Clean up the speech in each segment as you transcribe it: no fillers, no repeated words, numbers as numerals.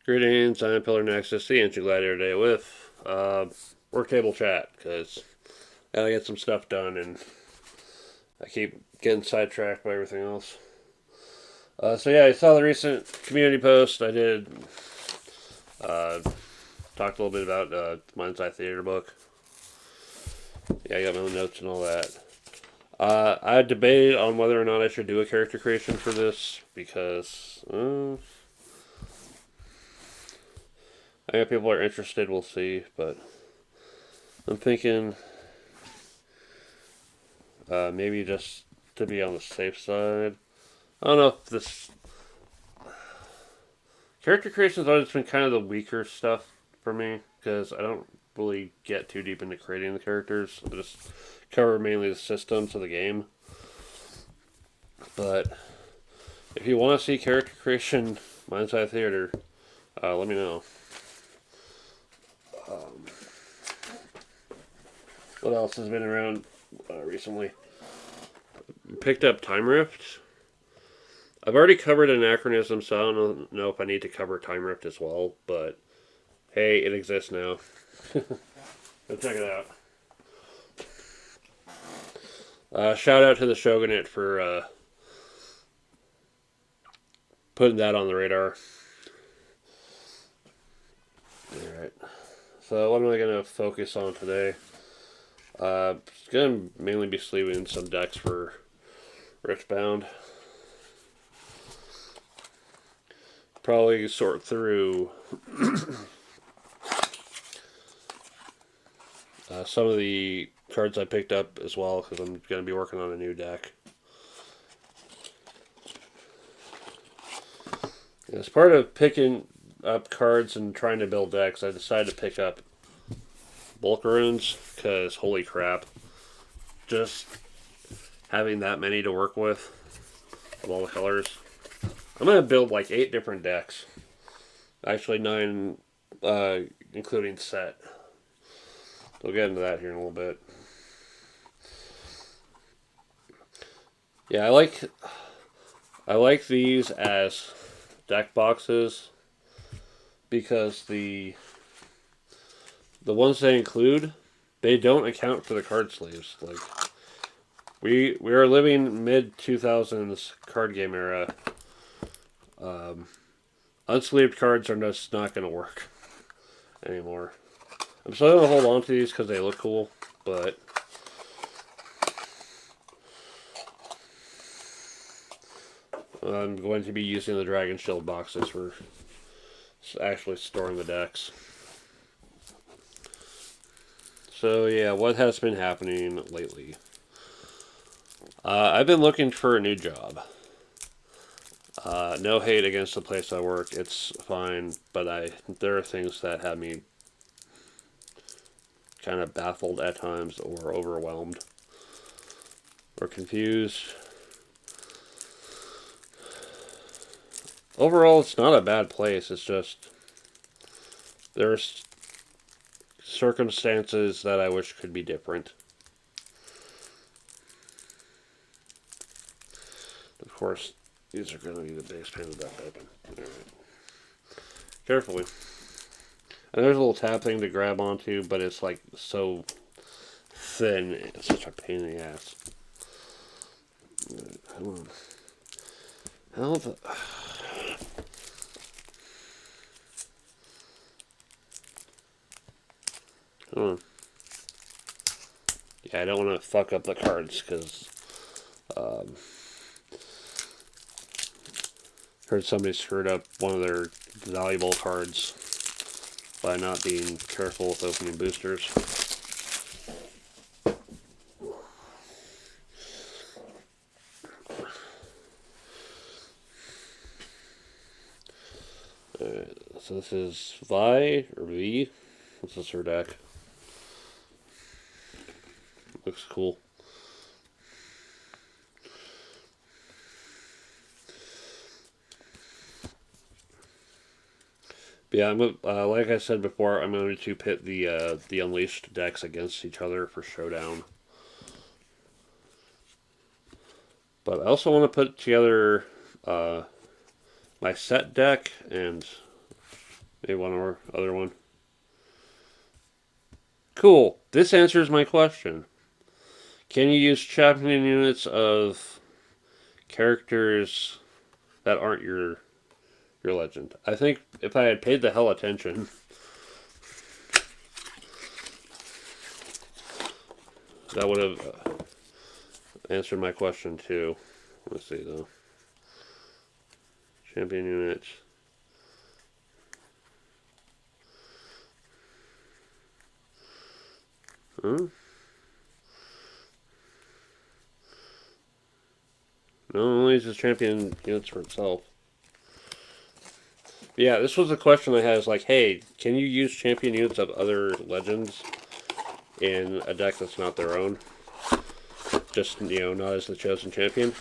Greetings, I'm Pillar Nexus, the Ancient Gladiator today with Worktable chat, because I gotta get some stuff done and I keep getting sidetracked by everything else. So yeah, I saw the recent community post. I did uh, talked a little bit about Mind's Eye Theater book. Yeah, I got my own notes and all that. I debated on whether or not I should do a character creation for this because I know people are interested. We'll see, but I'm thinking maybe just to be on the safe side. I don't know if this character creation's always been kind of the weaker stuff for me because I don't really get too deep into creating the characters. I just cover mainly the systems of the game. But if you want to see character creation, Mind's Eye Theater, let me know. Um, what else has been around recently? Picked up Time Rift. I've already covered anachronism, so I don't know if I need to cover Time Rift as well, but hey, it exists now. Go check it out. Shout out to the Shogunate for putting that on the radar. Alright. So, what am I going to focus on today? It's going to mainly be sleeving some decks for Riftbound. Probably sort through some of the cards I picked up as well because I'm going to be working on a new deck. As part of picking up cards and trying to build decks, I decided to pick up bulk runes because holy crap, just having that many to work with of all the colors. I'm going to build like 8 different decks. Actually 9 including set. We'll get into that here in a little bit. Yeah, I like these as deck boxes because the ones they include, they don't account for the card sleeves. Like we are living mid 2000s card game era. Unsleeved cards are just not going to work anymore. I'm still going to hold on to these because they look cool, but I'm going to be using the Dragon Shield boxes for actually storing the decks. So yeah, what has been happening lately? I've been looking for a new job. No hate against the place I work; it's fine. But there are things that have me kind of baffled at times, or overwhelmed, or confused. Overall, it's not a bad place. It's just there's circumstances that I wish could be different. Of course, these are going to be the biggest pain in the butt to open. All right. Carefully. And there's a little tab thing to grab onto, but it's like so thin. It's such a pain in the ass. Come on. How the... Come on. Yeah, I don't want to fuck up the cards because heard somebody screwed up one of their valuable cards by not being careful with opening boosters. Alright, so this is Vi, or V. This is her deck. Looks cool. But yeah, like I said before, I'm going to pit the Unleashed decks against each other for Showdown. But I also want to put together my set deck and Maybe one or other one. Cool. This answers my question. Can you use champion units of characters that aren't your legend? I think if I had paid the hell attention, that would have answered my question too. Let's see though. Champion units. Huh? No, only uses champion units for itself. Yeah, this was the question I had. Is like, hey, can you use champion units of other legends in a deck that's not their own? Just, not as the chosen champion?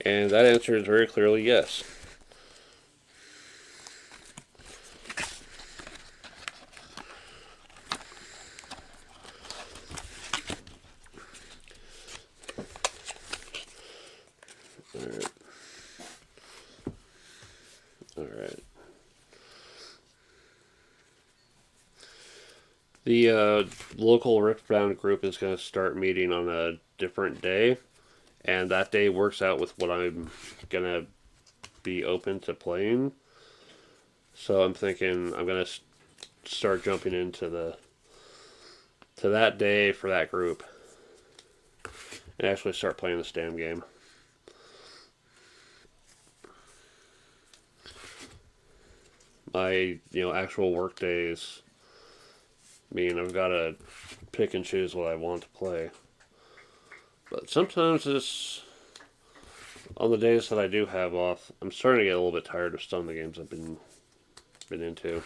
And that answer is very clearly yes. Alright. Alright. The local Riftbound group is going to start meeting on a different day, and that day works out with what I'm going to be open to playing. So I'm thinking I'm going to start jumping into that day for that group and actually start playing this damn game. My, actual work days mean I've got to pick and choose what I want to play. But sometimes on the days that I do have off, I'm starting to get a little bit tired of some of the games I've been into.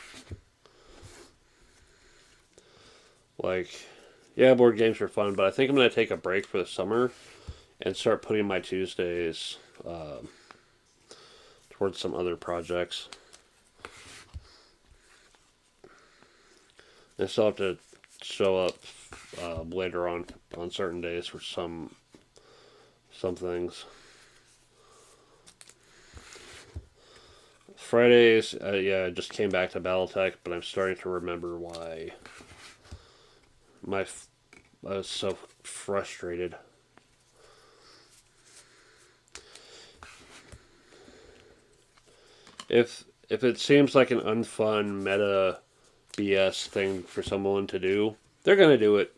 Like, yeah, board games are fun, but I think I'm going to take a break for the summer and start putting my Tuesdays towards some other projects. I still have to show up later on certain days for some things. Fridays, I just came back to Battletech, but I'm starting to remember why I was so frustrated. If it seems like an unfun meta BS thing for someone to do, they're gonna do it,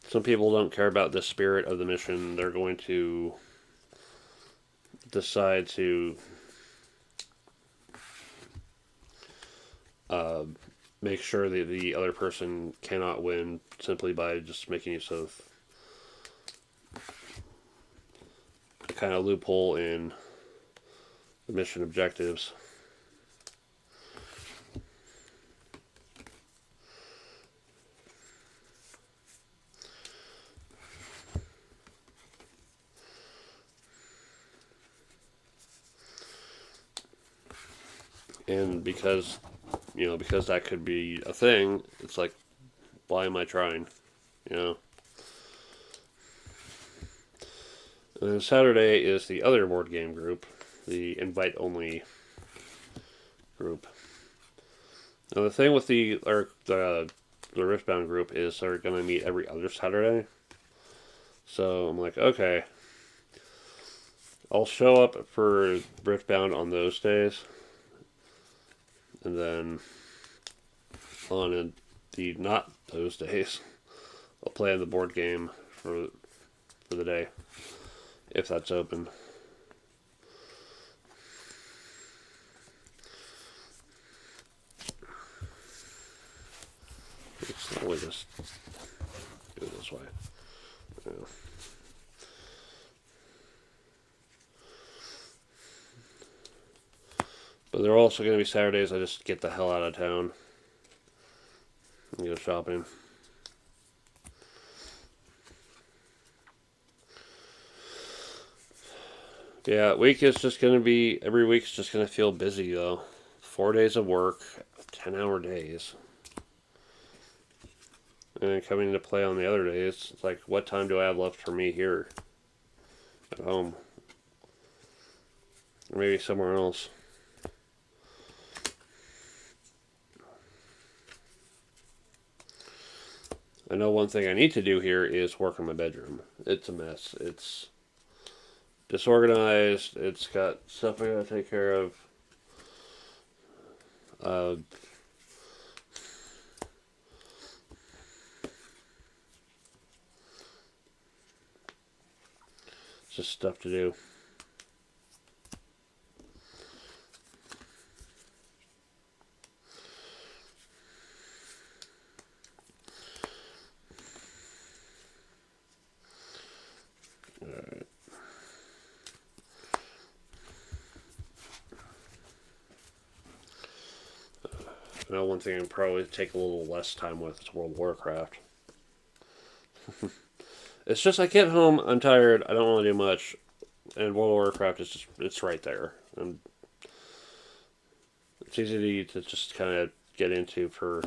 Some people don't care about the spirit of the mission. They're going to decide to make sure that the other person cannot win simply by just making use of a kind of loophole in the mission objectives. And because that could be a thing, it's like, why am I trying? And then Saturday is the other board game group, the invite-only group. Now the thing with the Riftbound group is they're going to meet every other Saturday. So I'm like, okay, I'll show up for Riftbound on those days. And then on the not those days, I'll play on the board game for the day, if that's open. Let's only just do it this way. Yeah. But there are also going to be Saturdays I just get the hell out of town and go shopping. Yeah, every week's just going to feel busy though. 4 days of work, 10-hour days. And then coming into play on the other days, it's like, what time do I have left for me here? at home. Or maybe somewhere else. I know one thing I need to do here is work on my bedroom. It's a mess. It's disorganized. It's got stuff I gotta take care of. Uh, it's just stuff to do. Alright. I know one thing I can probably take a little less time with is World of Warcraft. It's just I get home, I'm tired, I don't want to do much, and World of Warcraft is just, it's right there. And it's easy to just kind of get into for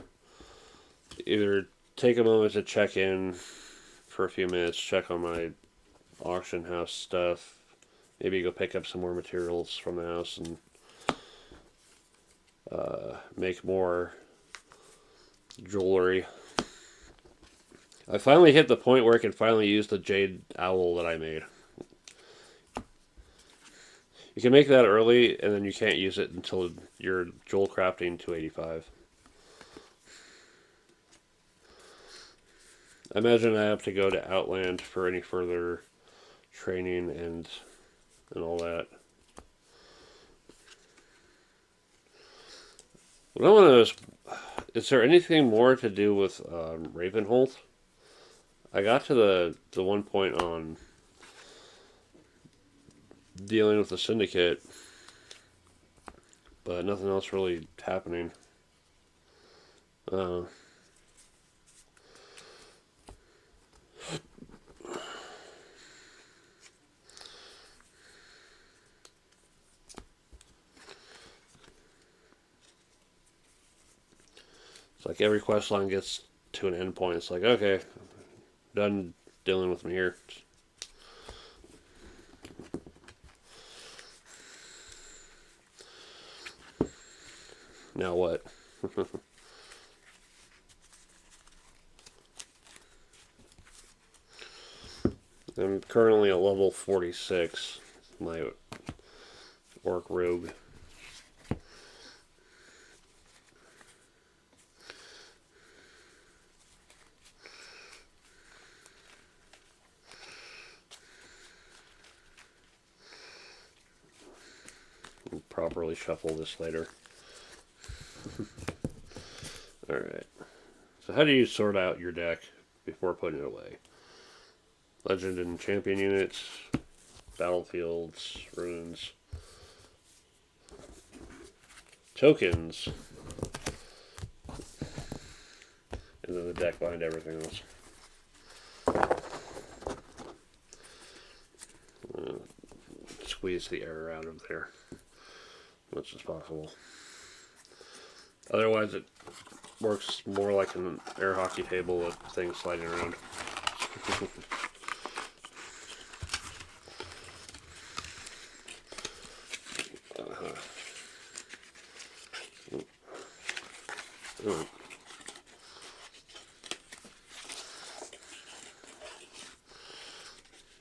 either take a moment to check in for a few minutes, check on my auction house stuff, maybe go pick up some more materials from the house and make more jewelry. I finally hit the point where I can finally use the jade owl that I made. You can make that early, and then you can't use it until you're jewel crafting 285. I imagine I have to go to Outland for any further training and all that. What I want to know is there anything more to do with Ravenholt? I got to the one point on dealing with the syndicate, but nothing else really happening. It's like every quest line gets to an end point. It's like, okay, done dealing with me here. Now what? I'm currently at level 46. My orc rogue. I'll properly shuffle this later. Alright. So how do you sort out your deck before putting it away? Legend and champion units, battlefields, runes, tokens, and then the deck behind everything else. Squeeze the air out of there as much as possible. Otherwise, it works more like an air hockey table with things sliding around. Oh.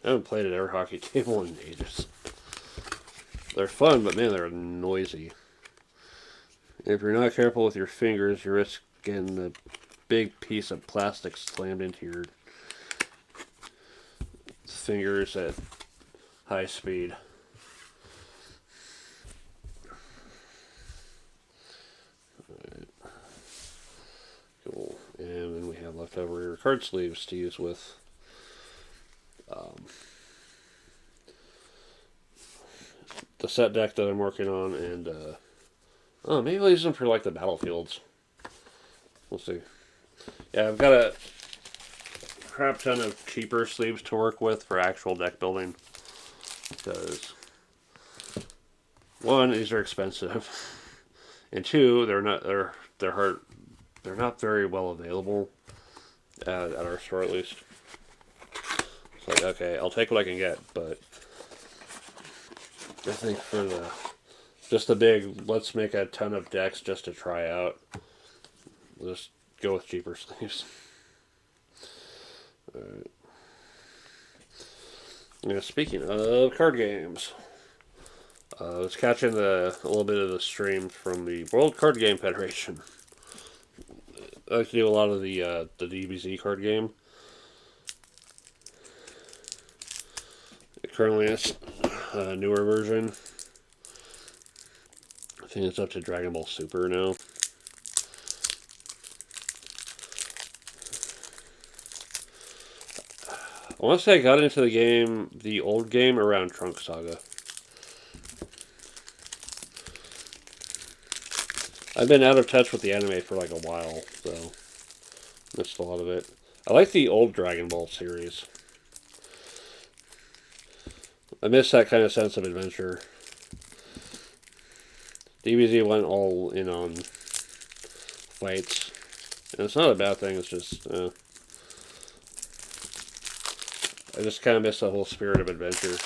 I haven't played an air hockey table in ages. They're fun, but man, they're noisy. If you're not careful with your fingers, you risk getting a big piece of plastic slammed into your fingers at high speed. Alright. Cool. And then we have leftover card sleeves to use with the set deck that I'm working on, and maybe I'll use them for like the battlefields. We'll see. Yeah, I've got a crap ton of cheaper sleeves to work with for actual deck building, because one, these are expensive, and two, they're not very well available at our store, at least. It's like, okay, I'll take what I can get, but I think for just the big, let's make a ton of decks just to try out. We'll just go with cheaper sleeves. Alright. Yeah, speaking of card games, I was catching a little bit of the stream from the World Card Game Federation. I like to do a lot of the DBZ card game. Currently, it's a newer version. I think it's up to Dragon Ball Super now. I want to say I got into the old game, around Trunk Saga. I've been out of touch with the anime for like a while, so missed a lot of it. I like the old Dragon Ball series. I miss that kind of sense of adventure. DBZ went all in on fights. And it's not a bad thing, it's just... I just kind of miss the whole spirit of adventure.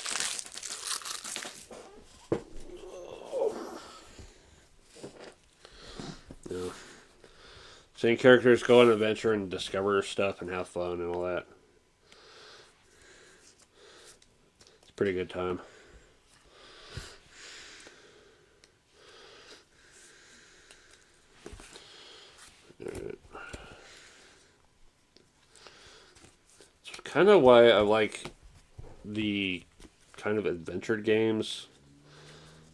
Yeah. Seeing characters go on an adventure and discover stuff and have fun and all that. It's a pretty good time. It's kind of why I like the kind of adventure games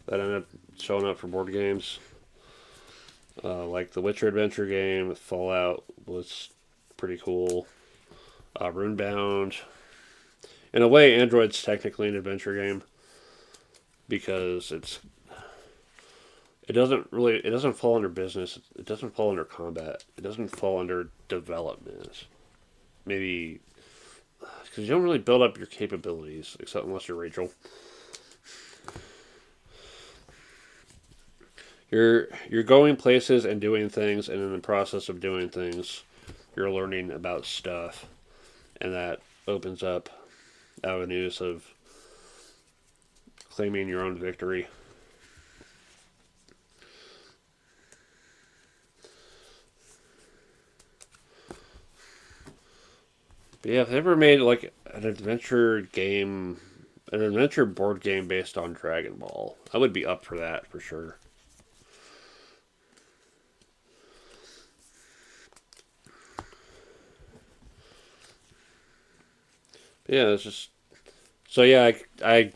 that end up showing up for board games. Like the Witcher adventure game, Fallout was pretty cool. Runebound. In a way, Android's technically an adventure game because it doesn't fall under business. It doesn't fall under combat. It doesn't fall under development. Maybe because you don't really build up your capabilities, except unless you're Rachel. You're going places and doing things, and in the process of doing things, you're learning about stuff, and that opens up avenues of claiming your own victory. But yeah, if they ever made like an adventure game, an adventure board game based on Dragon Ball, I would be up for that for sure. But yeah, it's just so yeah. I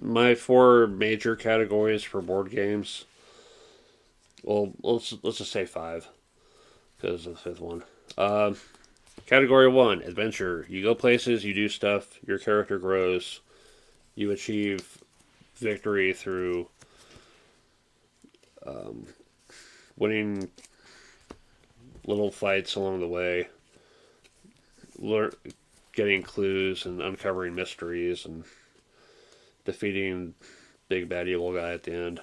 my four major categories for board games. Well, let's just say five because of the fifth one. Category one, adventure. You go places, you do stuff, your character grows, you achieve victory through winning little fights along the way, getting clues and uncovering mysteries and defeating big bad evil guy at the end.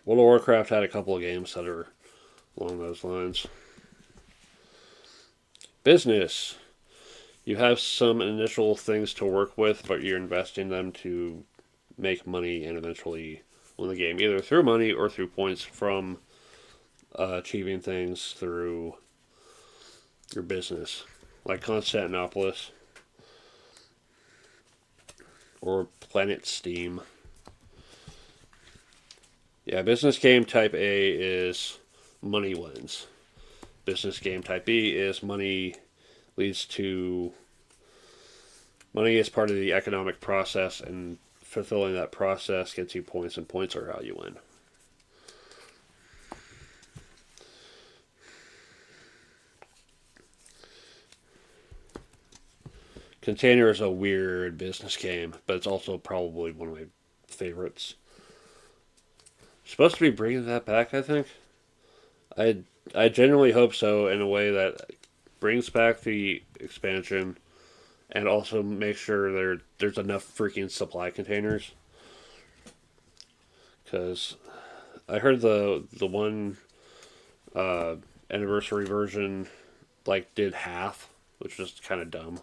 World of Warcraft had a couple of games that are along those lines. Business. You have some initial things to work with, but you're investing them to make money and eventually win the game, either through money or through points from achieving things through your business, like Constantinopolis or Planet Steam. Yeah, business game type A is money wins. Business game type B is money leads to... Money is part of the economic process, and fulfilling that process gets you points, and points are how you win. Container is a weird business game, but it's also probably one of my favorites. Supposed to be bringing that back, I think. I genuinely hope so, in a way that brings back the expansion and also make sure there's enough freaking supply containers. Because I heard the one anniversary version like did half, which was kind of dumb.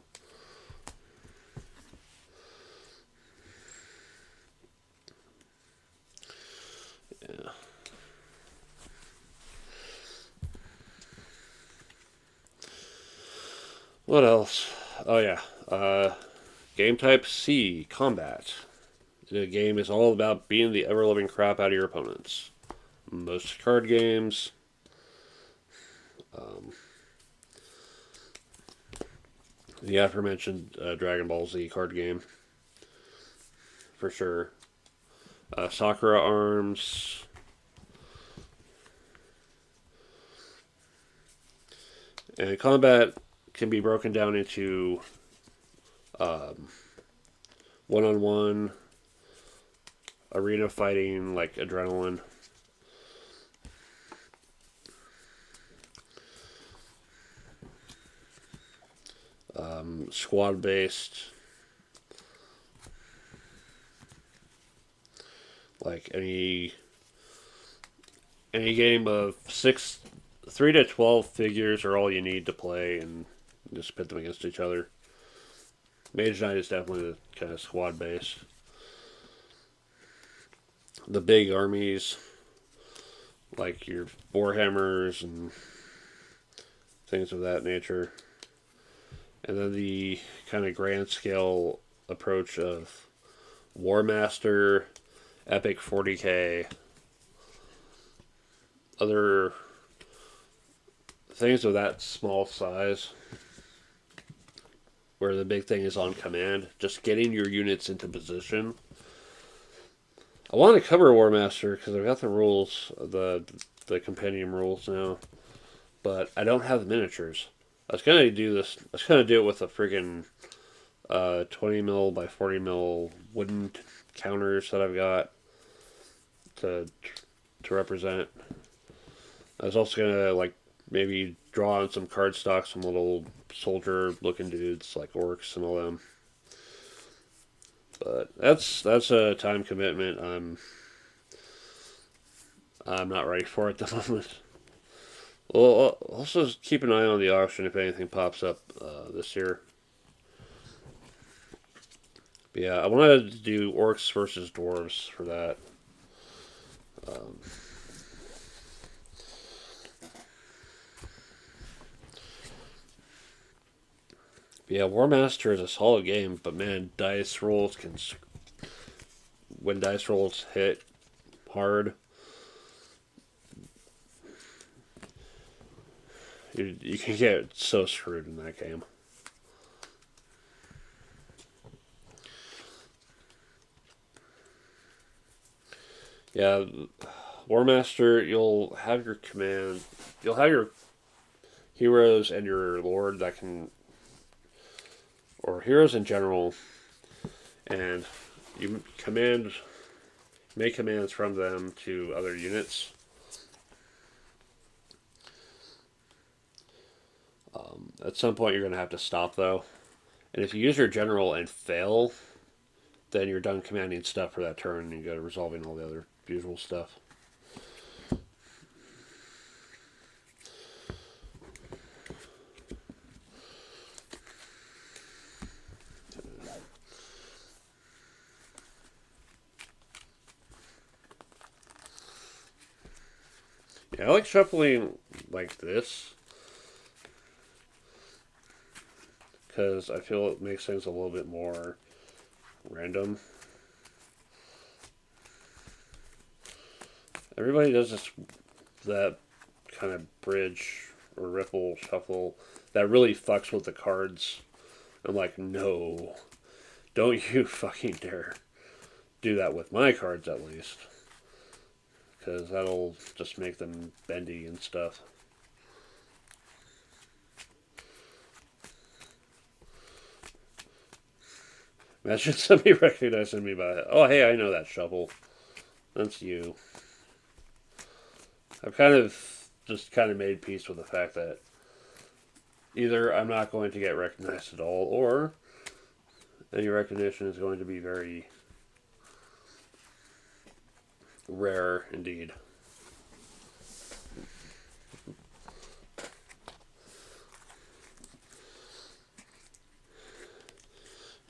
What else? Oh yeah, game type C, combat. The game is all about beating the ever-loving crap out of your opponents. Most card games. Um, the aforementioned Dragon Ball Z card game, for sure. Sakura Arms. And combat can be broken down into one-on-one, arena fighting like adrenaline, squad based, like any game of 3 to 12 figures are all you need to play, and just pit them against each other. Mage Knight is definitely the kind of squad based. The big armies, like your Warhammers and things of that nature. And then the kind of grand scale approach of War Master, Epic 40k, other things of that small size, where the big thing is on command, just getting your units into position. I want to cover War Master because I've got the rules, the compendium rules now, but I don't have the miniatures. I was gonna do this. I was gonna do it with a friggin' 20 mil by 40 mil wooden counters that I've got to represent. I was also gonna like maybe draw on some cardstock, some little soldier looking dudes like orcs and all them. But that's a time commitment I'm not ready for at the moment. Well, also keep an eye on the auction if anything pops up this year. But yeah, I wanted to do orcs versus dwarves for that. Yeah, War Master is a solid game, but man, dice rolls can. When dice rolls hit hard, you can get so screwed in that game. Yeah, War Master, you'll have your command, you'll have your heroes and your lord that can, or heroes in general, and you make commands from them to other units. At some point, you're going to have to stop though, and if you use your general and fail, then you're done commanding stuff for that turn, and you go to resolving all the other usual stuff. Yeah, I like shuffling like this because I feel it makes things a little bit more random. Everybody does that kind of bridge or ripple shuffle that really fucks with the cards. I'm like, no, don't you fucking dare do that with my cards at least, because that'll just make them bendy and stuff. Imagine somebody recognizing me by, oh hey, I know that shuffle. That's you. I've kind of made peace with the fact that either I'm not going to get recognized at all, or any recognition is going to be very rare indeed.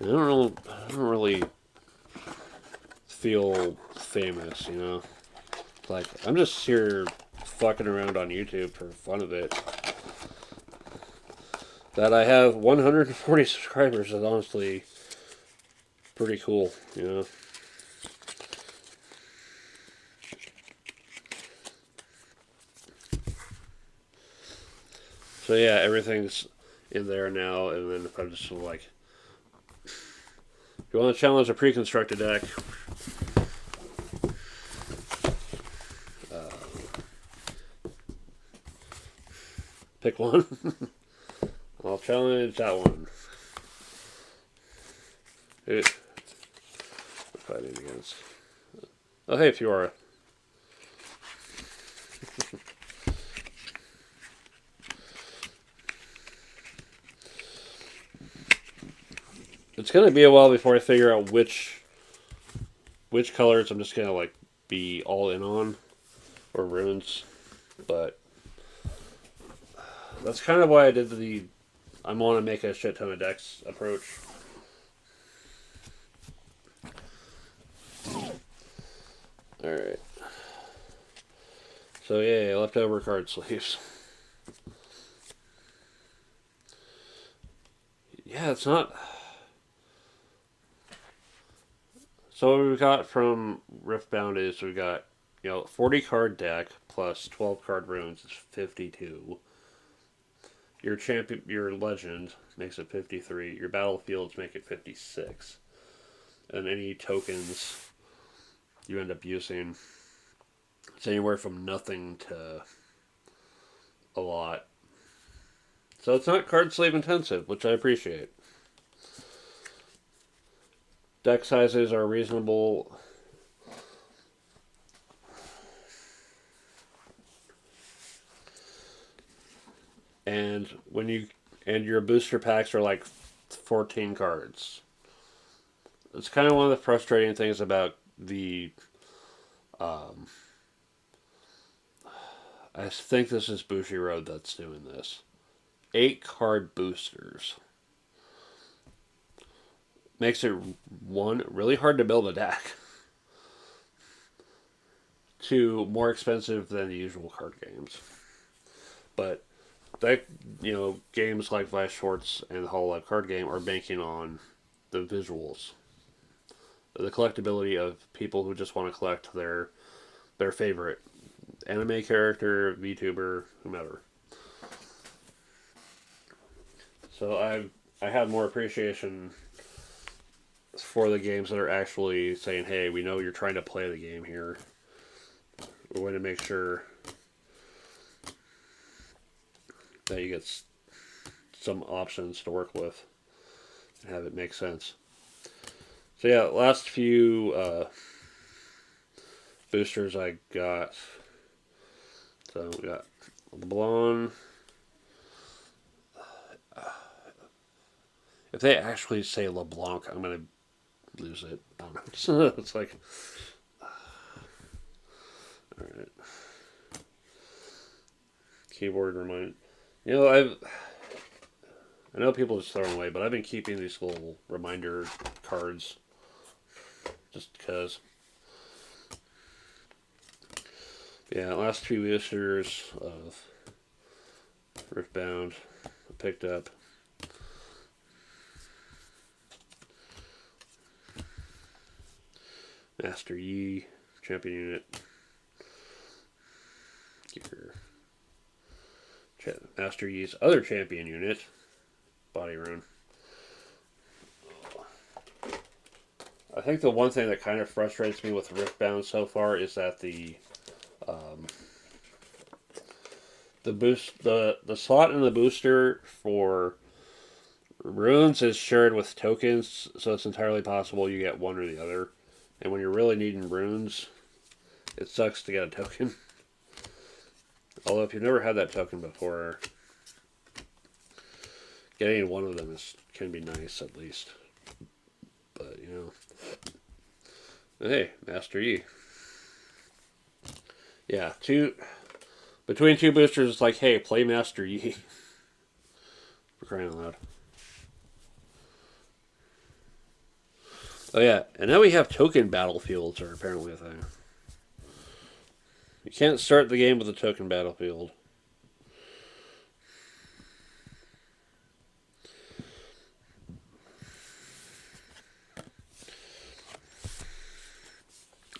And I don't really feel famous, you know? Like, I'm just here fucking around on YouTube for fun of it. That I have 140 subscribers is honestly pretty cool, you know. So yeah, everything's in there now, and then if I'm just like, if you want to challenge a pre-constructed deck, pick one. I'll challenge that one. Who we're fighting against? Oh hey, Fiora. It's gonna be a while before I figure out which colors I'm just gonna like be all in on, or runes, but that's kind of why I did the I want to make a shit ton of decks approach. Alright. So yeah, leftover card sleeves. Yeah, it's not. So what we've got from Riftbound is we've got, 40 card deck plus 12 card runes is 52. Your champion, your legend makes it 53. Your battlefields make it 56. And any tokens you end up using, it's anywhere from nothing to a lot. So it's not card sleeve intensive, which I appreciate. Deck sizes are reasonable. And your booster packs are like 14 cards. It's kind of one of the frustrating things about the I think this is Bushiroad that's doing this. 8 card boosters. Makes it, one, really hard to build a deck. 2, more expensive than the usual card games. But that, games like Vice Schwartz and the Hololive card game are banking on the visuals. The collectability of people who just want to collect their favorite anime character, VTuber, whomever. So I have more appreciation for the games that are actually saying, hey, we know you're trying to play the game here. We're going to make sure that you get some options to work with and have it make sense. So yeah, last few boosters I got. So we got LeBlanc. If they actually say LeBlanc, I'm going to lose it. I don't know. It's like... Alright. Keyboard remind... I know people just throw them away, but I've been keeping these little reminder cards just because. Yeah, last few issues of Riftbound I picked up. Master Yi, champion unit. Master Yi's other champion unit, Body Rune. I think the one thing that kind of frustrates me with Riftbound so far is that the slot in the booster for runes is shared with tokens, so it's entirely possible you get one or the other. And when you're really needing runes, it sucks to get a token. Although if you've never had that token before, getting one of them can be nice at least. But, hey, Master Yi. Yeah, between two boosters, it's like, hey, play Master Yi. For crying out loud. Oh yeah, and now we have token battlefields are apparently a thing. You can't start the game with a token battlefield.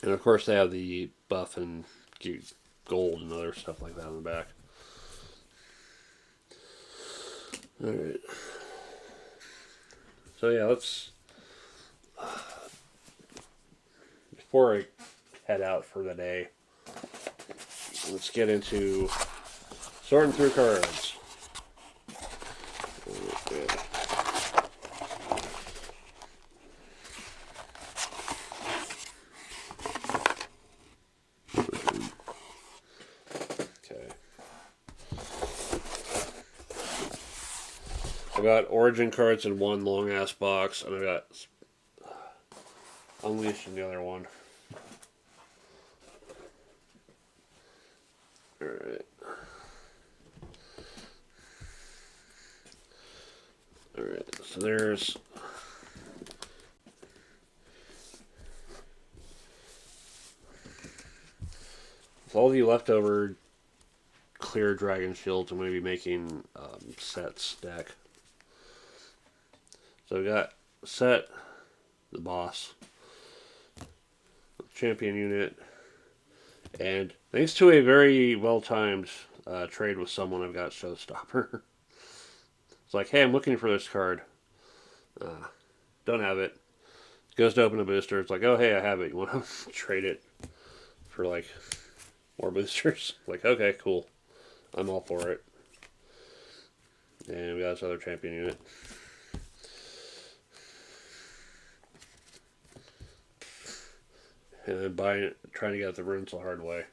And of course, they have the buff and gold and other stuff like that on the back. Alright. So yeah, let's... Before I head out for the day, let's get into sorting through cards. Okay. I got Origin cards in one long ass box, and I got Unleashed in the other one. Alright. Alright, so there's all the leftover clear dragon shields. I'm going to be making sets deck. So we got set, the boss, champion unit, and thanks to a very well-timed trade with someone, I've got Showstopper. It's like, hey, I'm looking for this card. Don't have it. Goes to open a booster. It's like, oh, hey, I have it. You want to trade it for, like, more boosters? Like, okay, cool. I'm all for it. And we got this other champion unit. And then trying to get the runes the hard way.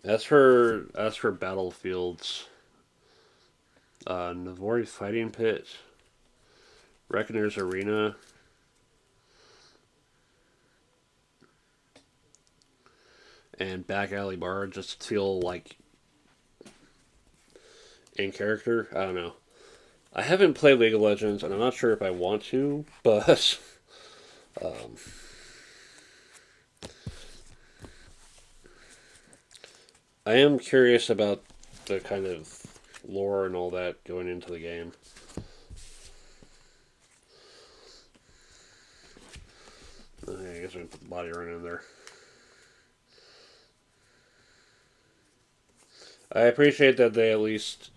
As for battlefields, Navori Fighting Pit, Reckoner's Arena, and Back Alley Bar just feel like in character. I don't know. I haven't played League of Legends, and I'm not sure if I want to, but I am curious about the kind of lore and all that going into the game. I guess we can put the body run in there. I appreciate that they at least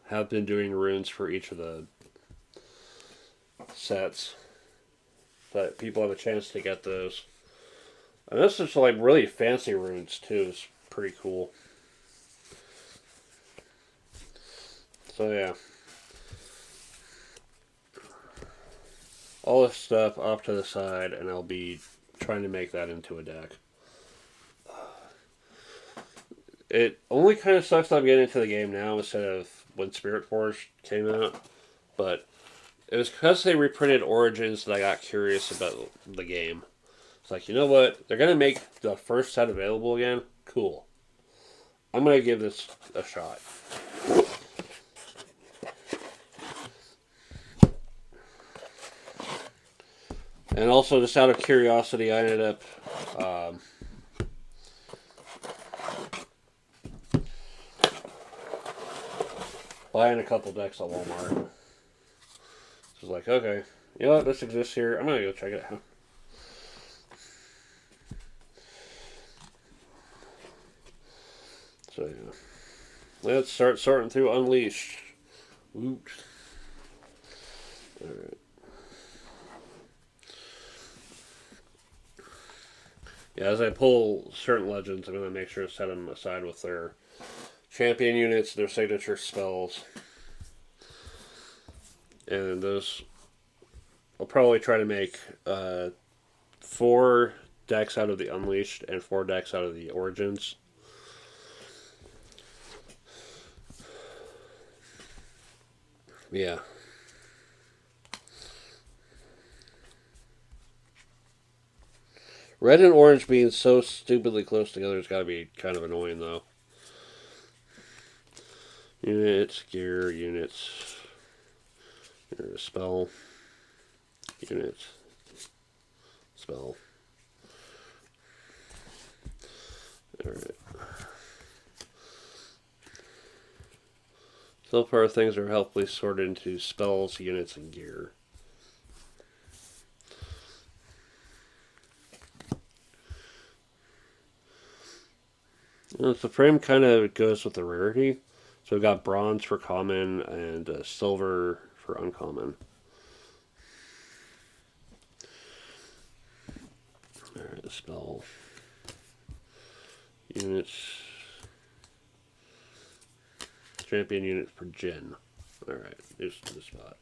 have been doing runes for each of the sets, but people have a chance to get those. And this is like really fancy runes too. It's pretty cool. So yeah, all this stuff off to the side, and I'll be trying to make that into a deck. It only kind of sucks that I'm getting into the game now instead of when Spirit Forge came out, but it was because they reprinted Origins that I got curious about the game. It's like, you know what? They're going to make the first set available again? Cool. I'm going to give this a shot. And also, just out of curiosity, I ended up buying a couple decks at Walmart. So I was like, okay, you know what? This exists here. I'm going to go check it out. So, yeah. Let's start sorting through Unleashed. Oops. Alright. Yeah, as I pull certain legends, I'm going to make sure to set them aside with their champion units, their signature spells. And those, I'll probably try to make 4 decks out of the Unleashed and 4 decks out of the Origins. Yeah. Red and orange being so stupidly close together has got to be kind of annoying, though. Units, gear, units. Spell. Units. Spell. Alright. So far, things are helpfully sorted into spells, units, and gear. The frame kind of goes with the rarity. So we've got bronze for common and silver for uncommon. Alright, spell. Units. Champion unit for Jin. Alright, here's the spot.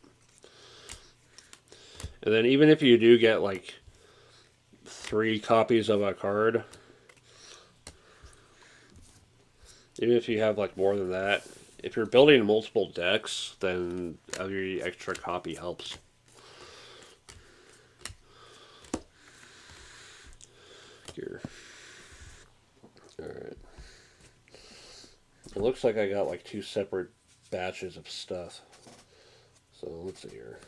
And then even if you do get like 3 copies of a card, even if you have like more than that, if you're building multiple decks, then every extra copy helps. Here. Alright. It looks like I got like 2 separate batches of stuff. So let's see here.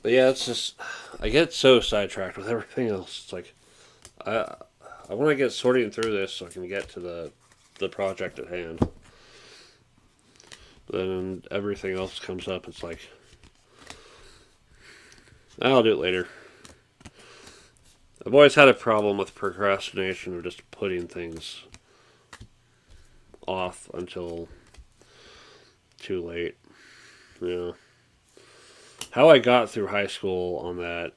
But yeah, it's just, I get so sidetracked with everything else. It's like, I want to get sorting through this so I can get to the project at hand. Then everything else comes up. It's like, I'll do it later. I've always had a problem with procrastination of just putting things off until too late. Yeah. How I got through high school on that,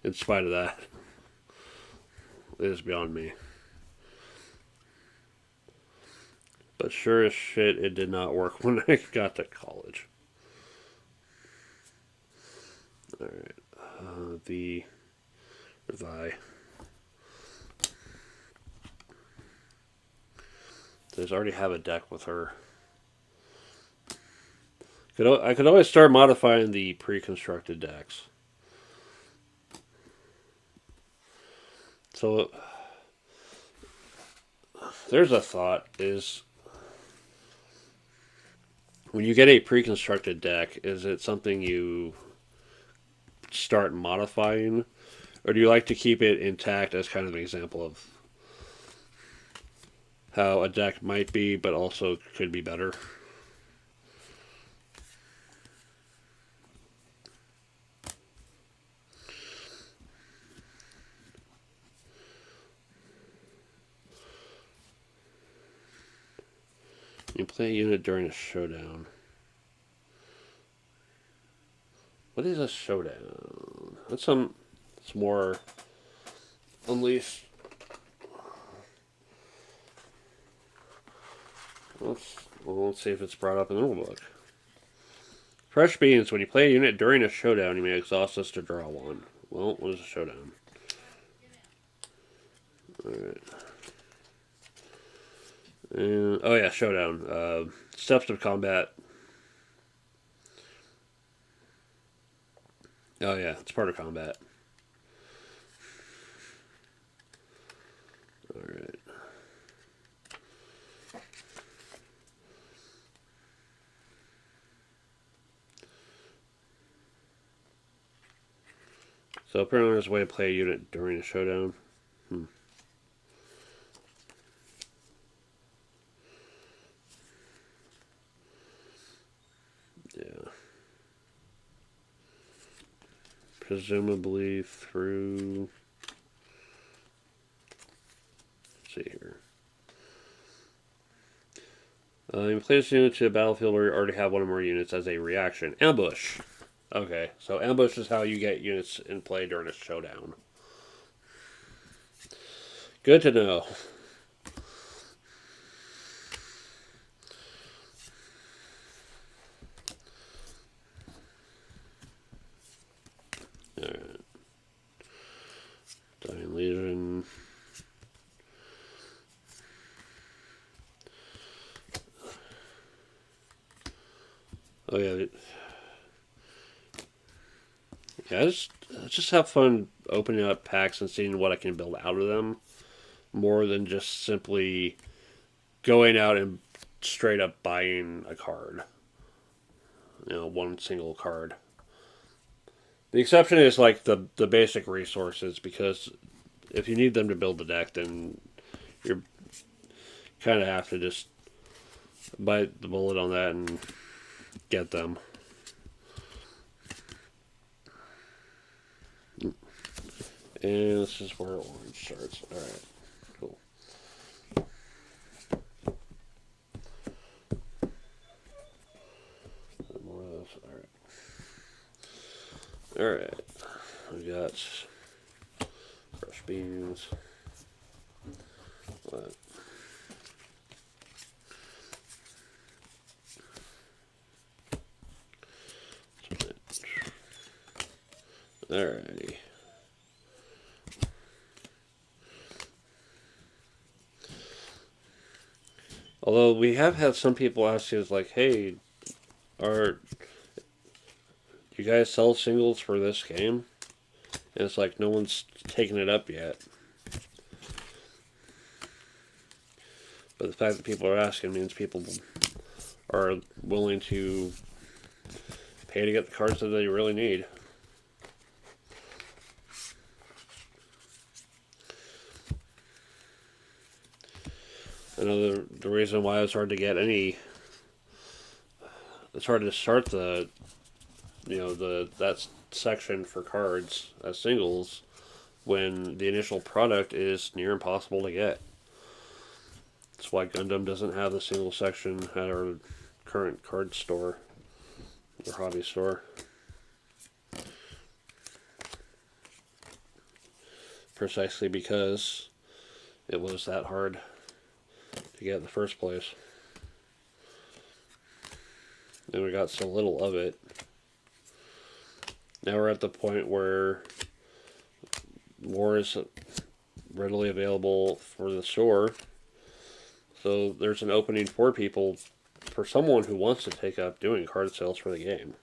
in spite of that, is beyond me. But sure as shit, it did not work when I got to college. Alright. The Does already have a deck with her. I could always start modifying the pre-constructed decks. So there's a thought is when you get a pre-constructed deck, is it something you start modifying, or do you like to keep it intact as kind of an example of how a deck might be, but also could be better? You play a unit during a showdown. What is a showdown? That's some. It's more unleashed. Let's see if it's brought up in the rulebook. Fresh beans. When you play a unit during a showdown, you may exhaust this to draw 1. Well, what is a showdown? Alright. Oh yeah, showdown. Steps to combat. Oh yeah, it's part of combat. Alright. So apparently there's a way to play a unit during a showdown. Yeah. Presumably through... Let's see here. You play this unit to a battlefield where you already have one or more units as a reaction. Ambush. Okay, so ambush is how you get units in play during a showdown. Good to know. Alright. Dying Legion. Oh yeah. Yeah, I just have fun opening up packs and seeing what I can build out of them, more than just simply going out and straight up buying a card. One single card. The exception is like the basic resources, because if you need them to build the deck, then you're kind of have to just bite the bullet on that and get them. And this is where orange starts. Alright, cool. More of those. Alright. Alright. We got fresh beans. What? Alrighty. Although we have had some people ask us, like, hey, do you guys sell singles for this game? And it's like, no one's taken it up yet. But the fact that people are asking means people are willing to pay to get the cards that they really need. Another the reason why it's hard to get it's hard to start that section for cards as singles when the initial product is near impossible to get. That's why Gundam doesn't have the single section at our current card store or hobby store. Precisely because it was that hard to get in the first place. And we got so little of it. Now we're at the point where more is readily available for the store. So there's an opening for someone who wants to take up doing card sales for the game.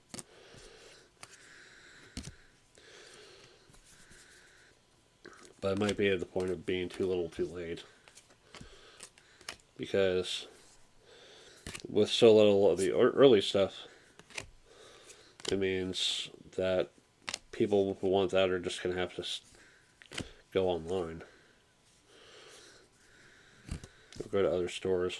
But it might be at the point of being too little too late. Because with so little of the early stuff, it means that people who want that are just going to have to go online. Or go to other stores.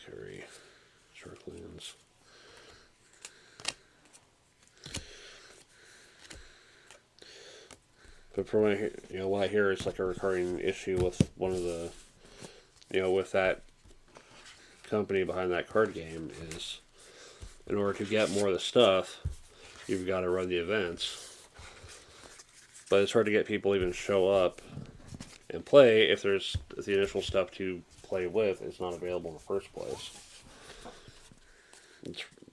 Carry Sharklands. But from what I hear, it's like a recurring issue with one of the, with that company behind that card game is, in order to get more of the stuff, you've got to run the events. But it's hard to get people even show up and play if the initial stuff to play with is not available in the first place.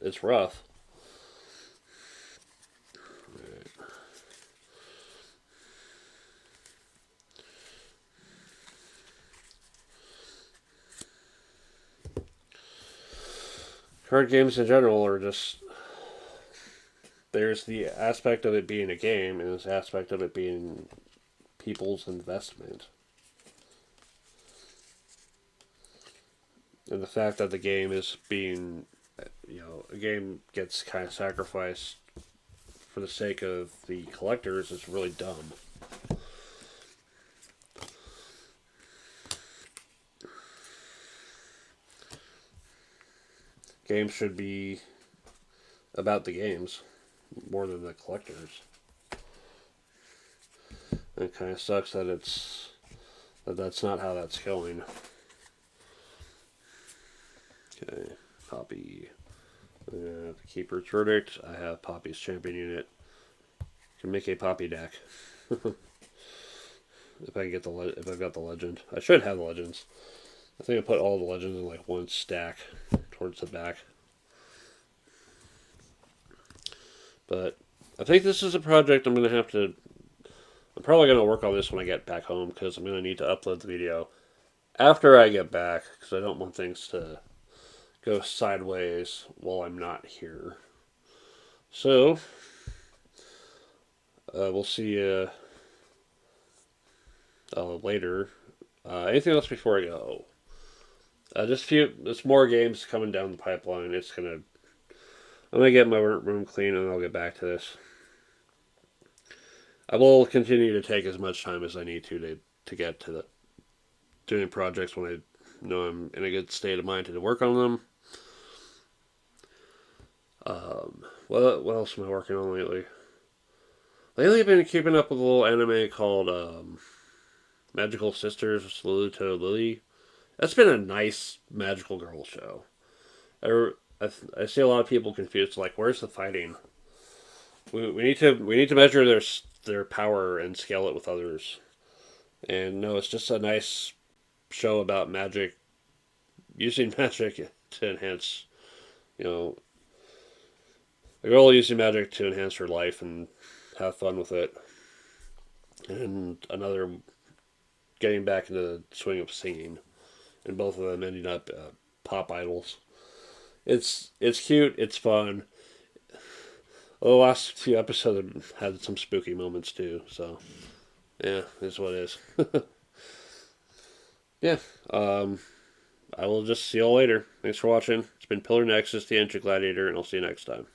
It's rough. Card games in general are just... There's the aspect of it being a game, and there's the aspect of it being people's investment. And the fact that the game is being... a game gets kind of sacrificed for the sake of the collectors is really dumb. Games should be about the games more than the collectors. And it kind of sucks that that's not how that's going. Okay, Poppy. The Keeper's Verdict. I have Poppy's Champion Unit. Can make a Poppy deck. If I've got the legend. I should have the legends. I think I put all the legends in like one stack towards the back. But I think this is a project I'm probably going to work on this when I get back home, because I'm going to need to upload the video after I get back, because I don't want things to go sideways while I'm not here. So, we'll see you later. Anything else before I go? There's more games coming down the pipeline. I'm gonna get my room clean and I'll get back to this. I will continue to take as much time as I need to get to the doing projects when I know I'm in a good state of mind to work on them. What else am I working on lately? Lately, I've been keeping up with a little anime called Magical Sisters Lulutto Lilly. That's been a nice magical girl show. I see a lot of people confused. Like, where's the fighting? We need to measure their power and scale it with others. And no, it's just a nice show about magic, using magic to enhance, you know, a girl using magic to enhance her life and have fun with it, and another getting back into the swing of singing, and both of them ending up pop idols. It's cute. It's fun. The last few episodes had some spooky moments too. So yeah, it's what it is. Yeah. I will just see you all later. Thanks for watching. It's been Pillar Nexus, the Ancient Gladiator, and I'll see you next time.